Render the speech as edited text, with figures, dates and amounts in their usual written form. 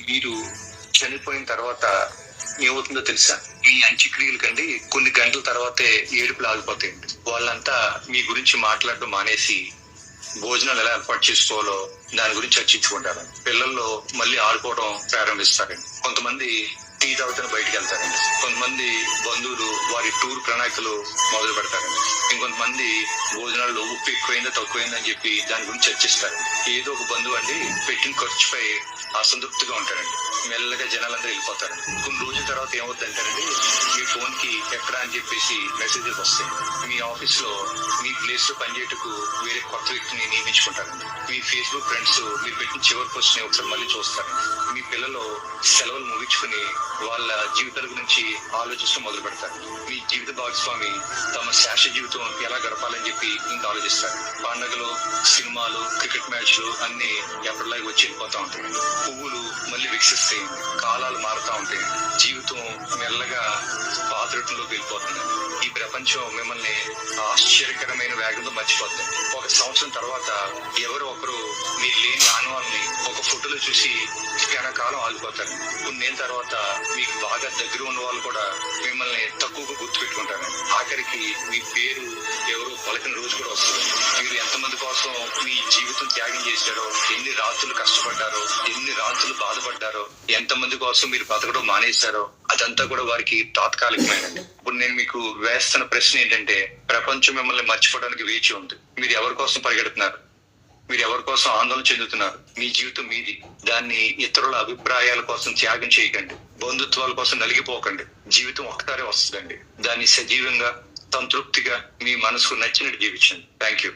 మీరు చనిపోయిన తర్వాత ఏమవుతుందో తెలుసా? మీ అంత్యక్రియల కండి కొన్ని గంటల తర్వాతే ఏడుపులు ఆగిపోతాయండి. వాళ్ళంతా మీ గురించి మాట్లాడడం మానేసి భోజనాలు ఎలా ఏర్పాటు చేసుకోవాలో దాని గురించి చర్చించుకుంటారు. పిల్లల్లో మళ్ళీ ఆడుకోవడం ప్రారంభిస్తారండి. కొంతమంది టీ తాగుతాను బయటికి వెళ్తారండి. కొంతమంది బంధువులు వారి టూర్ ప్రణాళికలు మొదలు పెడతారండి. ఇంకొంతమంది భోజనాల్లో ఉప్పు ఎక్కువైందా తక్కువైందా అని చెప్పి దాని గురించి చర్చిస్తారు. ఏదో ఒక బంధువు అండి పెట్టిన ఖర్చుపై అసంతృప్తిగా ఉంటారండి. మెల్లగా జనాలందరూ వెళ్ళిపోతారండి. కొన్ని రోజుల తర్వాత ఏమవుతుందంటారండి, మీ ఫోన్ కి ఎక్కడ అని చెప్పేసి మెసేజెస్ వస్తాయి. మీ ఆఫీస్ లో మీ ప్లేస్ లో పనిచేయటకు వేరే కొత్త వ్యక్తిని నియమించుకుంటారండి. మీ ఫేస్బుక్ ఫ్రెండ్స్ మీరు పెట్టిన చివరి పోస్ట్ ని ఒకసారి మళ్ళీ చూస్తారండి. మీ పిల్లలు సెలవులు ముగించుకుని వాళ్ళ జీవితాల గురించి ఆలోచించడం మొదలు పెడతారు. మీ జీవిత భాగస్వామి తమ శాశ్వత జీవితం ఎలా గడపాలని చెప్పి ఇంకా ఆలోచిస్తారు. పండుగలు, సినిమాలు, క్రికెట్ మ్యాచ్లు అన్ని ఎప్పటిలాగా వచ్చి వెళ్ళిపోతా ఉంటాయి. పువ్వులు మళ్ళీ వికసిస్తాయి. కాలాలు మారుతా ఉంటాయి. జీవితం మెల్లగా పాత్రలోకి వెళ్ళిపోతుంది. ఈ ప్రపంచం మిమ్మల్ని ఆశ్చర్యకరమైన వేగంతో మర్చిపోతుంది. ఒక సంవత్సరం తర్వాత ఎవరో ఒకరు మీరు లేని ఆనవాళ్ళని ఒక ఫోటోలో చూసి క్షణకాలం ఆగిపోతారు. కొన్నేళ్ళ తర్వాత మీకు బాగా దగ్గర ఉన్న వాళ్ళు కూడా మిమ్మల్ని తక్కువగా గుర్తుపెట్టుకుంటారు. ఆఖరికి మీ పేరు ఎవరో పలికిన రోజు కూడా వస్తుంది. మీరు ఎంతమంది కోసం మీ జీవితం త్యాగం చేశారో, ఎన్ని రాత్రులు కష్టపడ్డారో, ఎన్ని రాత్రులు బాధపడ్డారో, ఎంతమంది కోసం మీరు బతకడం మానేశారో అదంతా కూడా వారికి తాత్కాలికమైనది. ఇప్పుడు నేను మీకు వేస్తున్న ప్రశ్న ఏంటంటే, ప్రపంచం మిమ్మల్ని మర్చిపోవడానికి వేచి ఉంది. మీరు ఎవరి కోసం పరిగెడుతున్నారు? మీరు ఎవరి కోసం ఆందోళన చెందుతున్నారు? మీ జీవితం మీది. దాన్ని ఇతరుల అభిప్రాయాల కోసం త్యాగం చేయకండి. బంధుత్వాల కోసం నలిగిపోకండి. జీవితం ఒక్కసారే వస్తుందండి. దాన్ని సజీవంగా, సంతృప్తిగా, మీ మనసుకు నచ్చినట్టు జీవించండి. Thank you.